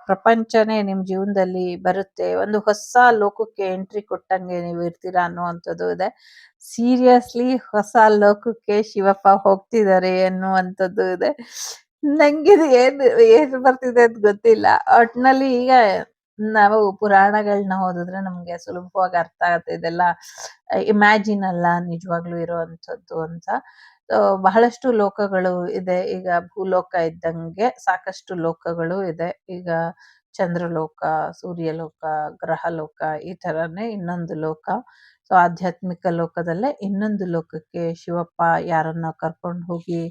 ಪ್ರಪಂಚನೇ ನಿಮ್ ಜೀವನದಲ್ಲಿ ಬರುತ್ತೆ. ಒಂದು ಹೊಸ ಲೋಕಕ್ಕೆ ಎಂಟ್ರಿ ಕೊಟ್ಟಂಗೆ ನೀವು ಇರ್ತೀರಾ ಅನ್ನುವಂಥದ್ದು ಇದೆ. ಸೀರಿಯಸ್ಲಿ ಹೊಸ ಲೋಕಕ್ಕೆ ಶಿವಪ್ಪ ಹೋಗ್ತಿದ್ದಾರೆ ಅನ್ನುವಂಥದ್ದು ಇದೆ. ನಂಗಿದು ಏನ್ ಬರ್ತಿದೆ ಅಂತ ಗೊತ್ತಿಲ್ಲ. ಒಟ್ನಲ್ಲಿ ಈಗ ನಾವು ಪುರಾಣಗಳನ್ನ ಓದಿದ್ರೆ ನಮ್ಗೆ ಸುಲಭವಾಗಿ ಅರ್ಥ ಆಗತ್ತೆ ಇದೆಲ್ಲ ಇಮ್ಯಾಜಿನ್ ಅಲ್ಲ, ನಿಜವಾಗ್ಲೂ ಇರುವಂಥದ್ದು ಅಂತ. ಬಹಳಷ್ಟು ಲೋಕಗಳು ಇದೆ. ಈಗ ಭೂಲೋಕ ಇದ್ದಂಗೆ ಸಾಕಷ್ಟು ಲೋಕಗಳು ಇದೆ. ಈಗ ಚಂದ್ರಲೋಕ, ಸೂರ್ಯಲೋಕ, ಗ್ರಹಲೋಕ ಈ ಥರನೇ ಇನ್ನೊಂದು ಲೋಕ. ಸೊ ಆಧ್ಯಾತ್ಮಿಕ ಲೋಕದಲ್ಲೇ ಇನ್ನೊಂದು ಲೋಕಕ್ಕೆ ಶಿವಪ್ಪ ಯಾರನ್ನ ಕರ್ಕೊಂಡು ಹೋಗಿ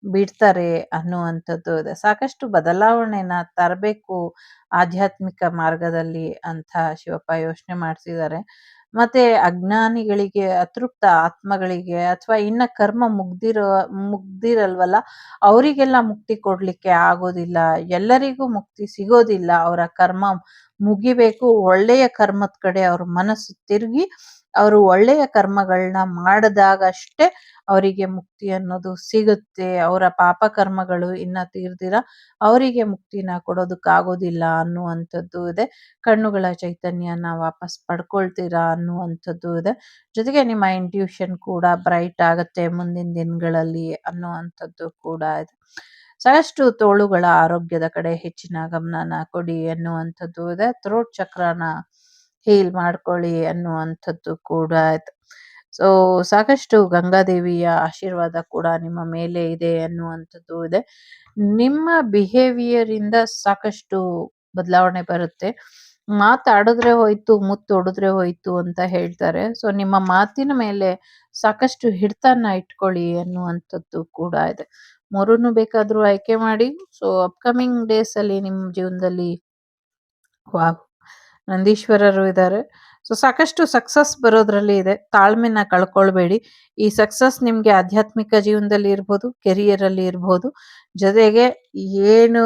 ಬಿಡ್ತಾರೆ ಅನ್ನುವಂಥದ್ದು ಇದೆ. ಸಾಕಷ್ಟು ಬದಲಾವಣೆನ ತರಬೇಕು ಆಧ್ಯಾತ್ಮಿಕ ಮಾರ್ಗದಲ್ಲಿ ಅಂತ ಶಿವಪ್ಪ ಯೋಚನೆ ಮಾಡ್ತಿದ್ದಾರೆ. ಮತ್ತೆ ಅಜ್ಞಾನಿಗಳಿಗೆ, ಅತೃಪ್ತ ಆತ್ಮಗಳಿಗೆ ಅಥವಾ ಇನ್ನ ಕರ್ಮ ಮುಗ್ದಿರಲ್ವಲ್ಲ ಅವರಿಗೆಲ್ಲ ಮುಕ್ತಿ ಕೊಡ್ಲಿಕ್ಕೆ ಆಗೋದಿಲ್ಲ. ಎಲ್ಲರಿಗೂ ಮುಕ್ತಿ ಸಿಗೋದಿಲ್ಲ. ಅವರ ಕರ್ಮ ಮುಗಿಬೇಕು. ಒಳ್ಳೆಯ ಕರ್ಮದ ಕಡೆ ಅವ್ರ ಮನಸ್ಸು ತಿರುಗಿ ಅವರು ಒಳ್ಳೆಯ ಕರ್ಮಗಳನ್ನ ಮಾಡಿದಾಗಷ್ಟೇ ಅವರಿಗೆ ಮುಕ್ತಿ ಅನ್ನೋದು ಸಿಗುತ್ತೆ. ಅವರ ಪಾಪ ಕರ್ಮಗಳು ಇನ್ನ ತೀರ್ದಿರ ಅವರಿಗೆ ಮುಕ್ತಿನ ಕೊಡೋದಕ್ಕಾಗೋದಿಲ್ಲ ಅನ್ನುವಂಥದ್ದು ಇದೆ. ಕಣ್ಣುಗಳ ಚೈತನ್ಯನ ವಾಪಸ್ ಪಡ್ಕೊಳ್ತೀರಾ ಅನ್ನುವಂಥದ್ದು ಇದೆ. ಜೊತೆಗೆ ನಿಮ್ಮ ಇಂಟ್ಯೂಷನ್ ಕೂಡ ಬ್ರೈಟ್ ಆಗುತ್ತೆ ಮುಂದಿನ ದಿನಗಳಲ್ಲಿ ಅನ್ನುವಂಥದ್ದು ಕೂಡ ಇದೆ. ಸಾಕಷ್ಟು ತೋಳುಗಳ ಆರೋಗ್ಯದ ಕಡೆ ಹೆಚ್ಚಿನ ಗಮನನ ಕೊಡಿ ಅನ್ನುವಂಥದ್ದು ಇದೆ. ಥ್ರೋಟ್ ಚಕ್ರನ ಹೀಲ್ ಮಾಡ್ಕೊಳ್ಳಿ ಅನ್ನುವಂಥದ್ದು ಕೂಡ ಇದೆ. ಸೊ ಸಾಕಷ್ಟು ಗಂಗಾದೇವಿಯ ಆಶೀರ್ವಾದ ಕೂಡ ನಿಮ್ಮ ಮೇಲೆ ಇದೆ ಅನ್ನುವಂಥದ್ದು ಇದೆ. ನಿಮ್ಮ ಬಿಹೇವಿಯರ್ ಇಂದ ಸಾಕಷ್ಟು ಬದಲಾವಣೆ ಬರುತ್ತೆ. ಮಾತಾಡಿದ್ರೆ ಹೋಯ್ತು, ಮುತ್ತೊಡೆದ್ರೆ ಹೋಯ್ತು ಅಂತ ಹೇಳ್ತಾರೆ. ಸೊ ನಿಮ್ಮ ಮಾತಿನ ಮೇಲೆ ಸಾಕಷ್ಟು ಹಿಡಿತನ ಇಟ್ಕೊಳ್ಳಿ ಅನ್ನುವಂಥದ್ದು ಕೂಡ ಇದೆ. ಮೂರನ್ನು ಬೇಕಾದ್ರೂ ಆಯ್ಕೆ ಮಾಡಿ. ಸೊ ಅಪ್ಕಮಿಂಗ್ ಡೇಸ್ ಅಲ್ಲಿ ನಿಮ್ಮ ಜೀವನದಲ್ಲಿ ವಾವ್ ನಂದೀಶ್ವರರು ಇದ್ದಾರೆ. ಸೊ ಸಾಕಷ್ಟು ಸಕ್ಸಸ್ ಬರೋದ್ರಲ್ಲಿ ಇದೆ. ತಾಳ್ಮೆನ ಕಳ್ಕೊಳ್ಬೇಡಿ. ಈ ಸಕ್ಸಸ್ ನಿಮ್ಗೆ ಆಧ್ಯಾತ್ಮಿಕ ಜೀವನದಲ್ಲಿ ಇರ್ಬೋದು, ಕೆರಿಯರ್ ಅಲ್ಲಿ ಇರ್ಬೋದು. ಜೊತೆಗೆ ಏನು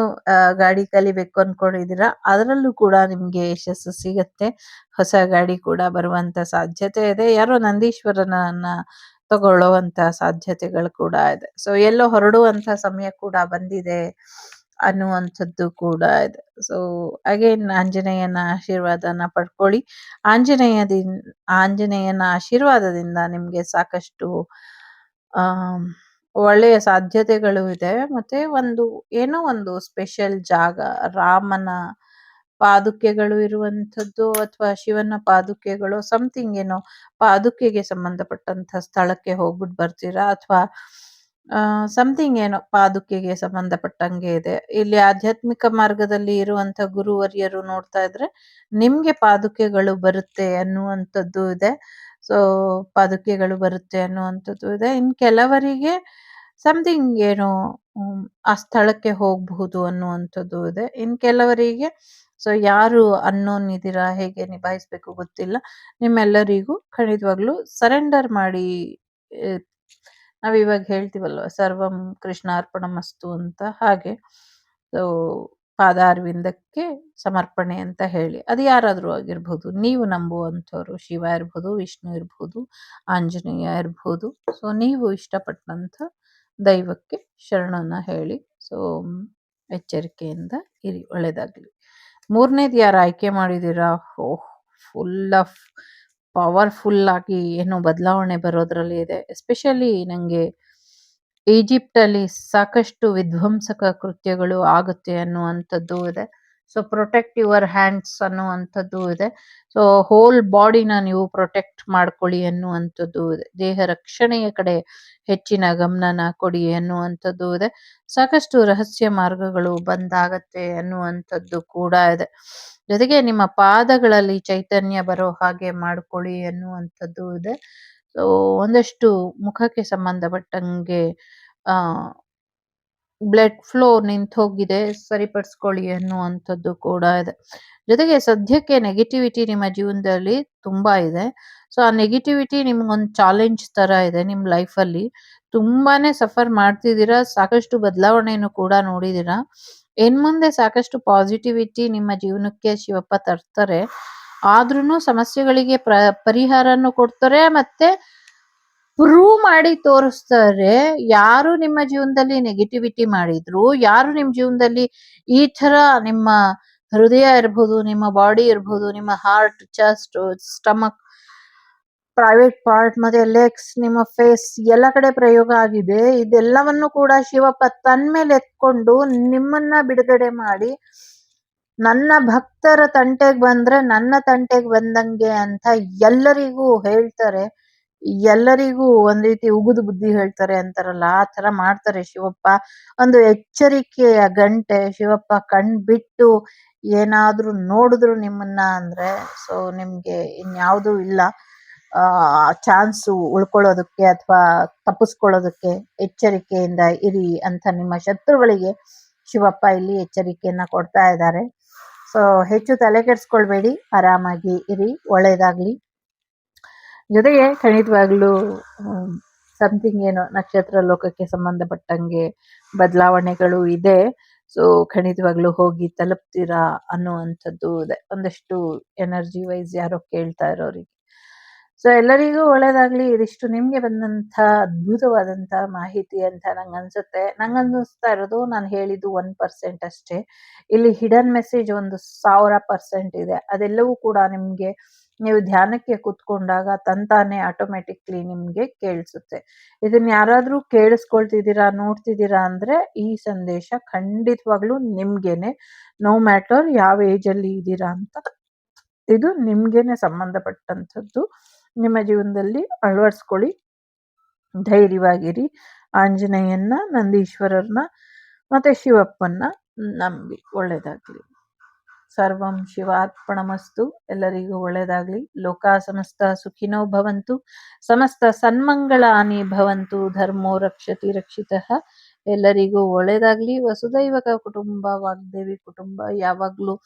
ಗಾಡಿ ಕಲಿಬೇಕು ಅನ್ಕೊಂಡಿದ್ದೀರಾ ಅದರಲ್ಲೂ ಕೂಡ ನಿಮ್ಗೆ ಯಶಸ್ಸು ಸಿಗತ್ತೆ. ಹೊಸ ಗಾಡಿ ಕೂಡ ಬರುವಂತ ಸಾಧ್ಯತೆ ಇದೆ. ಯಾರೋ ನಂದೀಶ್ವರನನ್ನ ತಗೊಳ್ಳುವಂತ ಸಾಧ್ಯತೆಗಳು ಕೂಡ ಇದೆ. ಸೊ ಎಲ್ಲೋ ಹೊರಡುವಂತ ಸಮಯ ಕೂಡ ಬಂದಿದೆ ಅನ್ನುವಂಥದ್ದು ಕೂಡ ಇದೆ. ಸೊ ಅಗೇನ್ ಆಂಜನೇಯನ ಆಶೀರ್ವಾದನ ಪಡ್ಕೊಳ್ಳಿ. ಆಂಜನೇಯನ ಆಶೀರ್ವಾದದಿಂದ ನಿಮ್ಗೆ ಸಾಕಷ್ಟು ಒಳ್ಳೆಯ ಸಾಧ್ಯತೆಗಳು ಇದೆ. ಮತ್ತೆ ಏನೋ ಒಂದು ಸ್ಪೆಷಲ್ ಜಾಗ, ರಾಮನ ಪಾದುಕೆಗಳು ಇರುವಂಥದ್ದು ಅಥವಾ ಶಿವನ ಪಾದುಕೆಗಳು ಸಮಥಿಂಗ್ ಏನೋ ಪಾದುಕೆಗೆ ಸಂಬಂಧಪಟ್ಟಂತ ಸ್ಥಳಕ್ಕೆ ಹೋಗ್ಬಿಟ್ಟು ಬರ್ತೀರಾ ಅಥವಾ ಸಮಥಿಂಗ್ ಏನೋ ಪಾದುಕೆಗೆ ಸಂಬಂಧಪಟ್ಟಂಗೆ ಇದೆ. ಇಲ್ಲಿ ಆಧ್ಯಾತ್ಮಿಕ ಮಾರ್ಗದಲ್ಲಿ ಇರುವಂತ ಗುರುವರ್ಯರು ನೋಡ್ತಾ ಇದ್ರೆ ನಿಮ್ಗೆ ಪಾದುಕೆಗಳು ಬರುತ್ತೆ ಅನ್ನುವಂಥದ್ದು ಇದೆ. ಸೊ ಪಾದುಕೆಗಳು ಬರುತ್ತೆ ಅನ್ನುವಂಥದ್ದು ಇದೆ. ಇನ್ ಕೆಲವರಿಗೆ ಸಮಥಿಂಗ್ ಏನೋ ಆ ಸ್ಥಳಕ್ಕೆ ಹೋಗಬಹುದು ಅನ್ನುವಂಥದ್ದು ಇದೆ. ಇನ್ ಕೆಲವರಿಗೆ ಸೊ ಯಾರು ಅನ್ನೋನ್ ಇದೀರಾ, ಹೇಗೆ ನಿಭಾಯಿಸ್ಬೇಕು ಗೊತ್ತಿಲ್ಲ. ನಿಮ್ಮೆಲ್ಲರಿಗೂ ಖಂಡಿತವಾಗ್ಲೂ ಸರೆಂಡರ್ ಮಾಡಿ. ನಾವಿವಾಗ ಹೇಳ್ತೀವಲ್ವ ಸರ್ವಂ ಕೃಷ್ಣಾರ್ಪಣಮಸ್ತು ಅಂತ, ಹಾಗೆ ಸೊ ಪಾದಾರವಿಂದಕ್ಕೆ ಸಮರ್ಪಣೆ ಅಂತ ಹೇಳಿ. ಅದು ಯಾರಾದ್ರೂ ಆಗಿರ್ಬೋದು. ನೀವು ನಂಬುವಂಥವ್ರು ಶಿವ ಇರ್ಬೋದು, ವಿಷ್ಣು ಇರ್ಬೋದು, ಆಂಜನೇಯ ಇರ್ಬೋದು. ಸೊ ನೀವು ಇಷ್ಟಪಟ್ಟಂಥ ದೈವಕ್ಕೆ ಶರಣನ್ನ ಹೇಳಿ. ಸೊ ಎಚ್ಚರಿಕೆಯಿಂದ ಇರಿ. ಒಳ್ಳೇದಾಗ್ಲಿ. ಮೂರನೇದು ಯಾರು ಆಯ್ಕೆ ಮಾಡಿದ್ದೀರಾ, ಫುಲ್ ಆಫ್ ಪವರ್ಫುಲ್ ಆಗಿ ಏನೋ ಬದಲಾವಣೆ ಬರೋದ್ರಲ್ಲಿ ಇದೆ. ಎಸ್ಪೆಷಲಿ ನಂಗೆ ಈಜಿಪ್ಟ್ ಅಲ್ಲಿ ಸಾಕಷ್ಟು ವಿಧ್ವಂಸಕ ಕೃತ್ಯಗಳು ಆಗುತ್ತೆ ಅನ್ನುವಂಥದ್ದು ಇದೆ. ಸೊ ಪ್ರೊಟೆಕ್ಟ್ ಯುವರ್ ಹ್ಯಾಂಡ್ಸ್ ಅನ್ನುವಂಥದ್ದು ಇದೆ. ಸೊ ಹೋಲ್ ಬಾಡಿನ ನೀವು ಪ್ರೊಟೆಕ್ಟ್ ಮಾಡ್ಕೊಳ್ಳಿ ಅನ್ನುವಂಥದ್ದು ಇದೆ. ದೇಹ ರಕ್ಷಣೆಯ ಕಡೆ ಹೆಚ್ಚಿನ ಗಮನನ ಕೊಡಿ ಅನ್ನುವಂಥದ್ದು ಇದೆ. ಸಾಕಷ್ಟು ರಹಸ್ಯ ಮಾರ್ಗಗಳು ಬಂದಾಗತ್ತೆ ಅನ್ನುವಂಥದ್ದು ಕೂಡ ಇದೆ. ಜೊತೆಗೆ ನಿಮ್ಮ ಪಾದಗಳಲ್ಲಿ ಚೈತನ್ಯ ಬರೋ ಹಾಗೆ ಮಾಡ್ಕೊಳ್ಳಿ ಅನ್ನುವಂಥದ್ದು ಇದೆ. ಸೊ ಒಂದಷ್ಟು ಮುಖಕ್ಕೆ ಸಂಬಂಧಪಟ್ಟಂಗೆ ಬ್ಲಡ್ ಫ್ಲೋ ನಿಂತೋಗಿದೆ, ಸರಿಪಡಿಸ್ಕೊಳ್ಳಿ ಅನ್ನುವಂಥದ್ದು ಕೂಡ ಇದೆ. ಜೊತೆಗೆ ಸದ್ಯಕ್ಕೆ ನೆಗೆಟಿವಿಟಿ ನಿಮ್ಮ ಜೀವನದಲ್ಲಿ ತುಂಬಾ ಇದೆ. ಸೊ ಆ ನೆಗೆಟಿವಿಟಿ ನಿಮ್ಗೊಂದು ಚಾಲೆಂಜ್ ತರ ಇದೆ. ನಿಮ್ ಲೈಫಲ್ಲಿ ತುಂಬಾನೇ ಸಫರ್ ಮಾಡ್ತಿದ್ದೀರಾ. ಸಾಕಷ್ಟು ಬದಲಾವಣೆಯನ್ನು ಕೂಡ ನೋಡಿದೀರಾ. ಮುಂದೆ ಸಾಕಷ್ಟು ಪಾಸಿಟಿವಿಟಿ ನಿಮ್ಮ ಜೀವನಕ್ಕೆ ಶಿವಪ್ಪ ತರ್ತಾರೆ. ಆದ್ರೂನು ಸಮಸ್ಯೆಗಳಿಗೆ ಪರಿಹಾರನು ಕೊಡ್ತಾರೆ, ಮತ್ತೆ ಪ್ರೂವ್ ಮಾಡಿ ತೋರಿಸ್ತಾರೆ. ಯಾರು ನಿಮ್ಮ ಜೀವನದಲ್ಲಿ ನೆಗೆಟಿವಿಟಿ ಮಾಡಿದ್ರು, ಯಾರು ನಿಮ್ ಜೀವನದಲ್ಲಿ ಈ ತರ ನಿಮ್ಮ ಹೃದಯ ಇರ್ಬೋದು, ನಿಮ್ಮ ಬಾಡಿ ಇರ್ಬೋದು, ನಿಮ್ಮ heart, chest, stomach, private part ಮತ್ತೆ ಲೆಗ್ಸ್, ನಿಮ್ಮ ಫೇಸ್ ಎಲ್ಲ ಕಡೆ ಪ್ರಯೋಗ ಆಗಿದೆ. ಇದೆಲ್ಲವನ್ನು ಕೂಡ ಶಿವಪ್ಪ ತನ್ಮೇಲೆ ಎತ್ಕೊಂಡು ನಿಮ್ಮನ್ನ ಬಿಡುಗಡೆ ಮಾಡಿ, ನನ್ನ ಭಕ್ತರ ತಂಟೆಗೆ ಬಂದ್ರೆ ನನ್ನ ತಂಟೆಗೆ ಬಂದಂಗೆ ಅಂತ ಎಲ್ಲರಿಗೂ ಹೇಳ್ತಾರೆ. ಎಲ್ಲರಿಗೂ ಒಂದ್ ರೀತಿ ಉಗಿದು ಬುದ್ಧಿ ಹೇಳ್ತಾರೆ ಅಂತಾರಲ್ಲ, ಆ ತರ ಮಾಡ್ತಾರೆ ಶಿವಪ್ಪ. ಒಂದು ಎಚ್ಚರಿಕೆಯ ಗಂಟೆ. ಶಿವಪ್ಪ ಕಣ್ ಬಿಟ್ಟು ಏನಾದ್ರೂ ನೋಡಿದ್ರು ನಿಮ್ಮನ್ನ ಅಂದ್ರೆ ಸೊ ನಿಮ್ಗೆ ಇನ್ಯಾವುದೂ ಇಲ್ಲ ಚಾನ್ಸು ಉಳ್ಕೊಳ್ಳೋದಕ್ಕೆ ಅಥವಾ ತಪ್ಪಿಸ್ಕೊಳ್ಳೋದಕ್ಕೆ. ಎಚ್ಚರಿಕೆಯಿಂದ ಇರಿ ಅಂತ ನಿಮ್ಮ ಶತ್ರುಗಳಿಗೆ ಶಿವಪ್ಪ ಇಲ್ಲಿ ಎಚ್ಚರಿಕೆಯನ್ನ ಕೊಡ್ತಾ ಇದ್ದಾರೆ. ಸೊ ಹೆಚ್ಚು ತಲೆ ಕೆಡ್ಸ್ಕೊಳ್ಬೇಡಿ, ಆರಾಮಾಗಿ ಇರಿ, ಒಳ್ಳೇದಾಗ್ಲಿ. ಜೊತೆಗೆ ಖಂಡಿತವಾಗ್ಲೂ ಸಮಥಿಂಗ್ ಏನೋ ನಕ್ಷತ್ರ ಲೋಕಕ್ಕೆ ಸಂಬಂಧಪಟ್ಟಂಗೆ ಬದಲಾವಣೆಗಳು ಇದೆ. ಸೊ ಖಂಡಿತವಾಗ್ಲೂ ಹೋಗಿ ತಲುಪ್ತೀರಾ ಅನ್ನುವಂಥದ್ದು ಇದೆ. ಒಂದಷ್ಟು ಎನರ್ಜಿ ವೈಸ್ ಯಾರೋ ಕೇಳ್ತಾ ಇರೋರಿಗೆ. ಸೊ ಎಲ್ಲರಿಗೂ ಒಳ್ಳೇದಾಗ್ಲಿ. ಇದಿಷ್ಟು ನಿಮ್ಗೆ ಬಂದಂಥ ಅದ್ಭುತವಾದಂಥ ಮಾಹಿತಿ ಅಂತ ನಂಗನ್ಸುತ್ತೆ. ನಂಗನ್ನಿಸ್ತಾ ಇರೋದು ನಾನು ಹೇಳಿದ್ದು 1% ಅಷ್ಟೇ. ಇಲ್ಲಿ ಹಿಡನ್ ಮೆಸೇಜ್ ಒಂದು 1000% ಇದೆ. ಅದೆಲ್ಲವೂ ಕೂಡ ನಿಮ್ಗೆ ನೀವು ಧ್ಯಾನಕ್ಕೆ ಕೂತ್ಕೊಂಡಾಗ ತಂತಾನೆ ಆಟೋಮೆಟಿಕ್ಲಿ ನಿಮ್ಗೆ ಕೇಳಿಸುತ್ತೆ. ಇದನ್ನ ಯಾರಾದ್ರೂ ಕೇಳಿಸ್ಕೊಳ್ತಿದ್ದೀರಾ, ನೋಡ್ತಿದ್ದೀರಾ ಅಂದ್ರೆ ಈ ಸಂದೇಶ ಖಂಡಿತವಾಗ್ಲೂ ನಿಮ್ಗೇನೆ. ನೋ ಮ್ಯಾಟರ್ ಯಾವ ಏಜ್ ಅಲ್ಲಿ ಇದ್ದೀರಾ ಅಂತ, ಇದು ನಿಮ್ಗೇನೆ ಸಂಬಂಧಪಟ್ಟಂಥದ್ದು. ನಿಮ್ಮ ಜೀವನದಲ್ಲಿ ಅಳವಡಿಸ್ಕೊಳ್ಳಿ, ಧೈರ್ಯವಾಗಿರಿ. ಆಂಜನೇಯನ್ನ, ನಂದೀಶ್ವರರ್ನ ಮತ್ತೆ ಶಿವಪ್ಪನ್ನ ನಂಬಿ. ಒಳ್ಳೇದಾಗ್ಲಿ. ಸರ್ವಂ ಶಿವಾರ್ಪಣಮಸ್ತು. ಎಲ್ಲರಿಗೂ ಒಳ್ಳೇದಾಗ್ಲಿ. ಲೋಕ ಸಮಸ್ತ ಸುಖಿನೋ ಭವಂತು, ಸಮಸ್ತ ಸನ್ಮಂಗಳಾನಿ ಭವಂತು, ಧರ್ಮೋ ರಕ್ಷತಿ ರಕ್ಷಿತಃ. ಎಲ್ಲರಿಗೂ ಒಳ್ಳೇದಾಗ್ಲಿ. ವಸುದೈವ ಕುಟುಂಬ, ವಾಗ್ದೇವಿ ಕುಟುಂಬ ಯಾವಾಗ್ಲೂ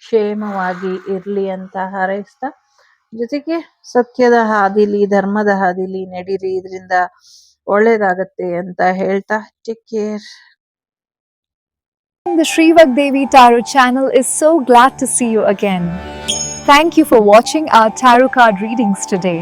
ಕ್ಷೇಮವಾಗಿ ಇರ್ಲಿ ಅಂತ ಹಾರೈಸ್ತಾ, ಜೊತೆಗೆ ಸತ್ಯದ ಹಾದಿಲಿ, ಧರ್ಮದ ಹಾದಿಲಿ ನಡೀರಿ, ಇದರಿಂದ ಒಳ್ಳೇದಾಗತ್ತೆ ಅಂತ ಹೇಳ್ತಾ take care. The Shrivak Devi Tarot channel is so glad to see you again. Thank you for watching our tarot card readings today.